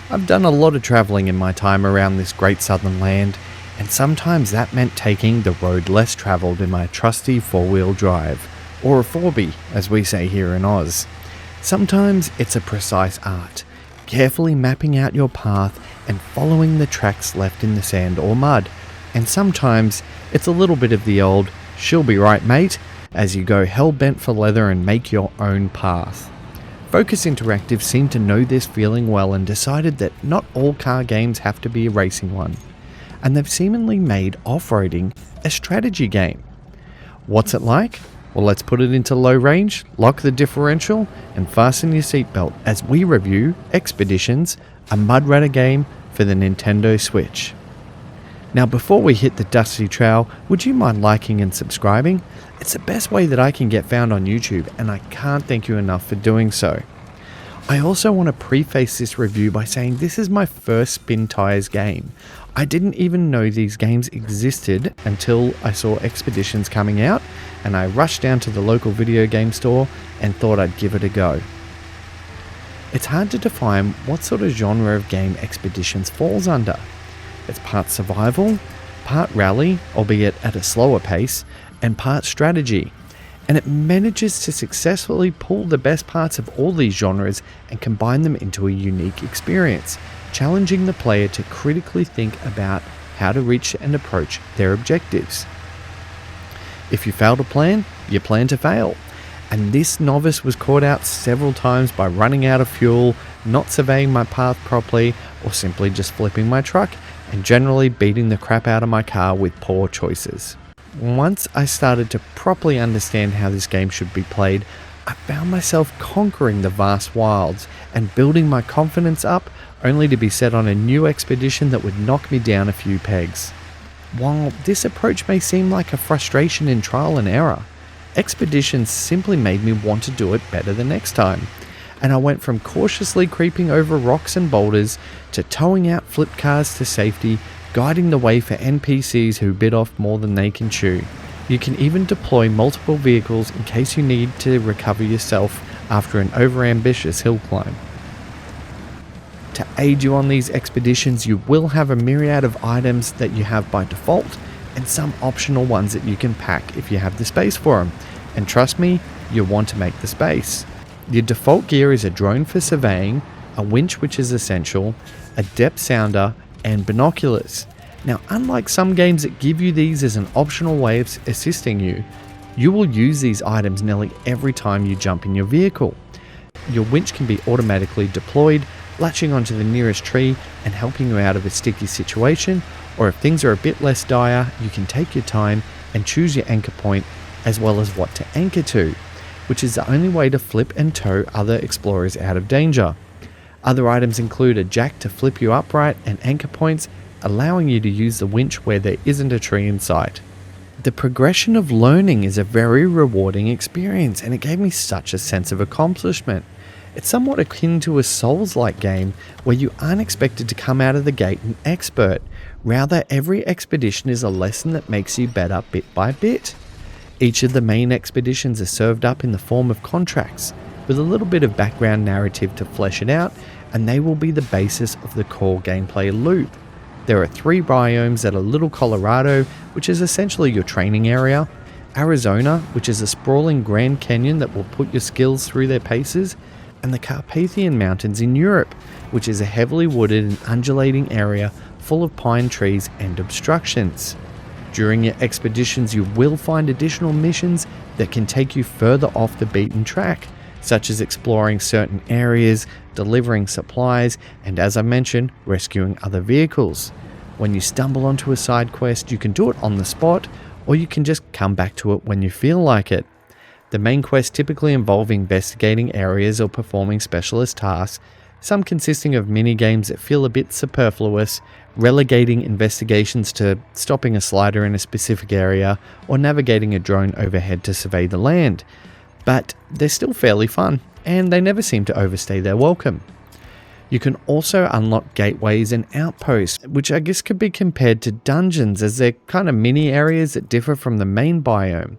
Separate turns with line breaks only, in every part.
I've done a lot of travelling in my time around this great southern land, and sometimes that meant taking the road less travelled in my trusty four-wheel drive, or a 4B as we say here in Oz. Sometimes it's a precise art, carefully mapping out your path and following the tracks left in the sand or mud, and sometimes it's a little bit of the old "she'll be right mate" as you go hell-bent for leather and make your own path. Focus Interactive seemed to know this feeling well and decided that not all car games have to be a racing one, and they've seemingly made off-roading a strategy game. What's it like? Well, let's put it into low range, lock the differential, and fasten your seatbelt as we review Expeditions, a MudRunner game for the Nintendo Switch. Now, before we hit the dusty trail, would you mind liking and subscribing? It's the best way that I can get found on YouTube, and I can't thank you enough for doing so. I also want to preface this review by saying this is my first Spin Tires game. I didn't even know these games existed until I saw Expeditions coming out, and I rushed down to the local video game store and thought I'd give it a go. It's hard to define what sort of genre of game Expeditions falls under. It's part survival, part rally, albeit at a slower pace, and part strategy, and it manages to successfully pull the best parts of all these genres and combine them into a unique experience, challenging the player to critically think about how to reach and approach their objectives. If you fail to plan, you plan to fail, and this novice was caught out several times by running out of fuel, not surveying my path properly, or simply just flipping my truck and generally beating the crap out of my car with poor choices. Once I started to properly understand how this game should be played, I found myself conquering the vast wilds and building my confidence up, only to be set on a new expedition that would knock me down a few pegs. While this approach may seem like a frustration in trial and error, Expeditions simply made me want to do it better the next time, and I went from cautiously creeping over rocks and boulders to towing out flip cars to safety, guiding the way for NPCs who bit off more than they can chew. You can even deploy multiple vehicles in case you need to recover yourself after an overambitious hill climb. To aid you on these expeditions, you will have a myriad of items that you have by default, and some optional ones that you can pack if you have the space for them. And trust me, you'll want to make the space. Your default gear is a drone for surveying, a winch which is essential, a depth sounder, and binoculars. Now, unlike some games that give you these as an optional way of assisting you, you will use these items nearly every time you jump in your vehicle. Your winch can be automatically deployed, latching onto the nearest tree and helping you out of a sticky situation, or if things are a bit less dire, you can take your time and choose your anchor point as well as what to anchor to, which is the only way to flip and tow other explorers out of danger. Other items include a jack to flip you upright and anchor points, allowing you to use the winch where there isn't a tree in sight. The progression of learning is a very rewarding experience, and it gave me such a sense of accomplishment. It's somewhat akin to a Souls-like game where you aren't expected to come out of the gate an expert. Rather, every expedition is a lesson that makes you better bit by bit. Each of the main expeditions are served up in the form of contracts, with a little bit of background narrative to flesh it out, and they will be the basis of the core gameplay loop. There are 3 biomes that are Little Colorado, which is essentially your training area, Arizona, which is a sprawling Grand Canyon that will put your skills through their paces, and the Carpathian Mountains in Europe, which is a heavily wooded and undulating area full of pine trees and obstructions. During your expeditions, you will find additional missions that can take you further off the beaten track, such as exploring certain areas, delivering supplies, and as I mentioned, rescuing other vehicles. When you stumble onto a side quest, you can do it on the spot, or you can just come back to it when you feel like it. The main quests typically involve investigating areas or performing specialist tasks, some consisting of mini-games that feel a bit superfluous, relegating investigations to stopping a slider in a specific area or navigating a drone overhead to survey the land. But they're still fairly fun, and they never seem to overstay their welcome. You can also unlock gateways and outposts, which I guess could be compared to dungeons, as they're kind of mini areas that differ from the main biome.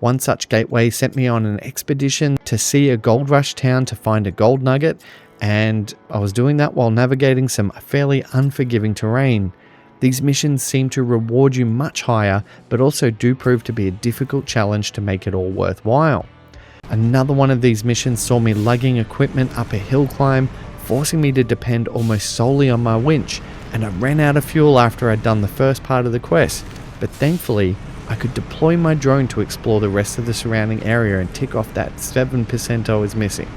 One such gateway sent me on an expedition to see a gold rush town to find a gold nugget, and I was doing that while navigating some fairly unforgiving terrain. These missions seem to reward you much higher, but also do prove to be a difficult challenge to make it all worthwhile. Another one of these missions saw me lugging equipment up a hill climb, forcing me to depend almost solely on my winch, and I ran out of fuel after I'd done the first part of the quest, but thankfully I could deploy my drone to explore the rest of the surrounding area and tick off that 7% I was missing.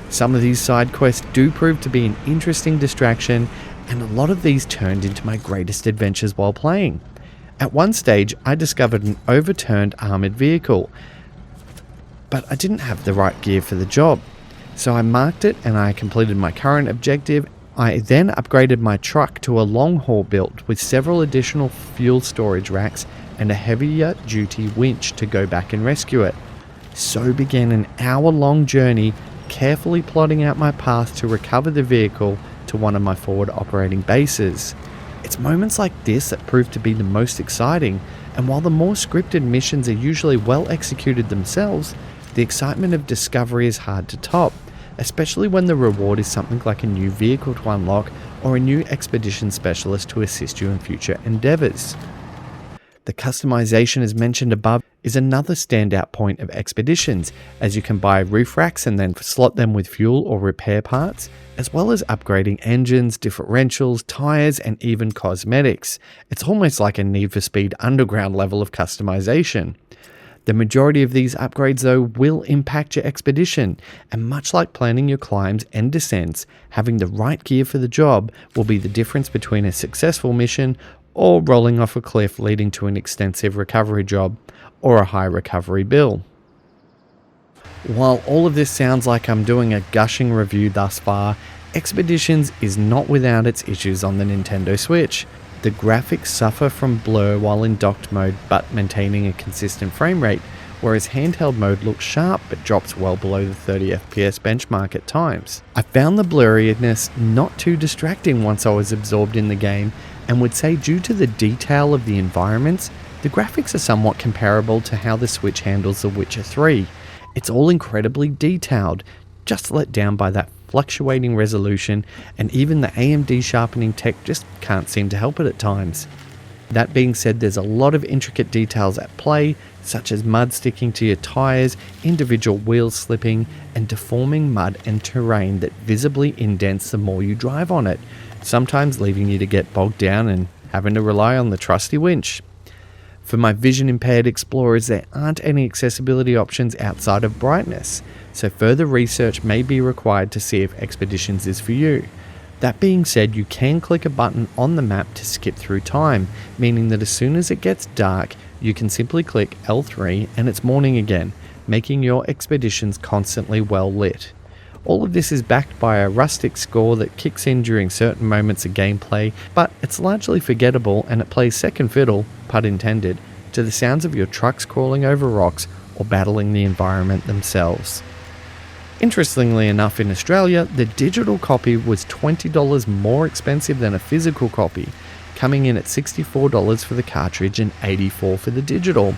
Some of these side quests do prove to be an interesting distraction, and a lot of these turned into my greatest adventures while playing. At one stage, I discovered an overturned armoured vehicle, but I didn't have the right gear for the job. So I marked it and I completed my current objective. I then upgraded my truck to a long haul build with several additional fuel storage racks and a heavier duty winch to go back and rescue it. So began an hour-long journey, carefully plotting out my path to recover the vehicle to one of my forward operating bases. It's moments like this that prove to be the most exciting, and while the more scripted missions are usually well executed themselves, the excitement of discovery is hard to top, especially when the reward is something like a new vehicle to unlock or a new expedition specialist to assist you in future endeavors. The customization as mentioned above is another standout point of expeditions, as you can buy roof racks and then slot them with fuel or repair parts, as well as upgrading engines, differentials, tyres and even cosmetics. It's almost like a Need for Speed Underground level of customization. The majority of these upgrades though will impact your expedition, and much like planning your climbs and descents, having the right gear for the job will be the difference between a successful mission or rolling off a cliff leading to an extensive recovery job or a high recovery bill. While all of this sounds like I'm doing a gushing review thus far, Expeditions is not without its issues on the Nintendo Switch. The graphics suffer from blur while in docked mode but maintaining a consistent frame rate, whereas handheld mode looks sharp but drops well below the 30 FPS benchmark at times. I found the blurriness not too distracting once I was absorbed in the game, and would say due to the detail of the environments, the graphics are somewhat comparable to how the Switch handles The Witcher 3. It's all incredibly detailed, just let down by that fluctuating resolution, and even the AMD sharpening tech just can't seem to help it at times. That being said, there's a lot of intricate details at play, such as mud sticking to your tyres, individual wheels slipping, and deforming mud and terrain that visibly indents the more you drive on it, sometimes leaving you to get bogged down and having to rely on the trusty winch. For my vision impaired explorers, there aren't any accessibility options outside of brightness, so further research may be required to see if Expeditions is for you. That being said, you can click a button on the map to skip through time, meaning that as soon as it gets dark, you can simply click L3 and it's morning again, making your expeditions constantly well lit. All of this is backed by a rustic score that kicks in during certain moments of gameplay, but it's largely forgettable and it plays second fiddle, pun intended, to the sounds of your trucks crawling over rocks or battling the environment themselves. Interestingly enough, in Australia, the digital copy was $20 more expensive than a physical copy, coming in at $64 for the cartridge and $84 for the digital.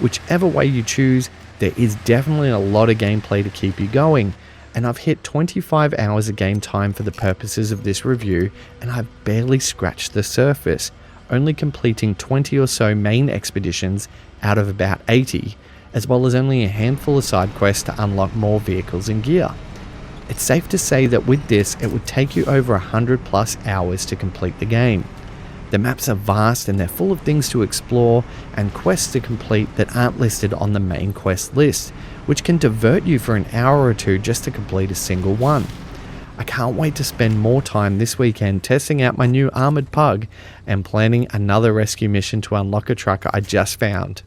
Whichever way you choose, there is definitely a lot of gameplay to keep you going, and I've hit 25 hours of game time for the purposes of this review, and I've barely scratched the surface, only completing 20 or so main expeditions out of about 80, as well as only a handful of side quests to unlock more vehicles and gear. It's safe to say that with this, it would take you over 100 plus hours to complete the game. The maps are vast and they're full of things to explore and quests to complete that aren't listed on the main quest list, which can divert you for an hour or two just to complete a single one. I can't wait to spend more time this weekend testing out my new armoured pug and planning another rescue mission to unlock a truck I just found.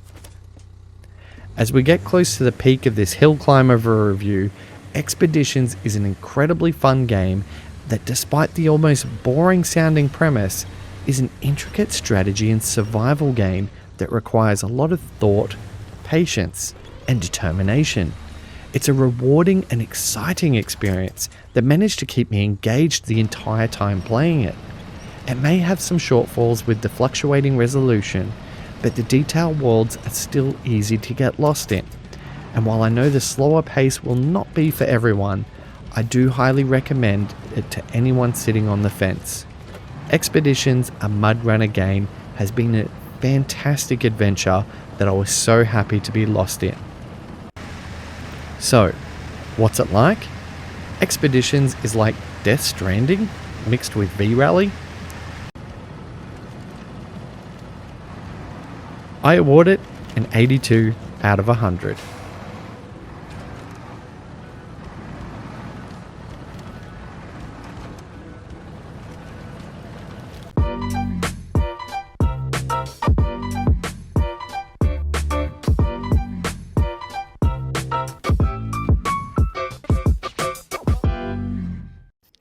As we get close to the peak of this hill climb of a review, Expeditions is an incredibly fun game that, despite the almost boring sounding premise, is an intricate strategy and survival game that requires a lot of thought, patience, and determination. It's a rewarding and exciting experience that managed to keep me engaged the entire time playing it. It may have some shortfalls with the fluctuating resolution, but the detailed worlds are still easy to get lost in. And while I know the slower pace will not be for everyone, I do highly recommend it to anyone sitting on the fence. Expeditions, a MudRunner game, has been a fantastic adventure that I was so happy to be lost in. So, what's it like? Expeditions is like Death Stranding mixed with V-Rally. I award it an 82 out of 100.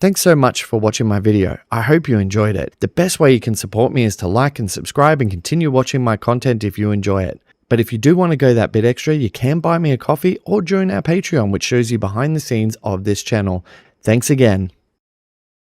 Thanks so much for watching my video. I hope you enjoyed it. The best way you can support me is to like and subscribe and continue watching my content if you enjoy it. But if you do want to go that bit extra, you can buy me a coffee or join our Patreon, which shows you behind the scenes of this channel. Thanks again.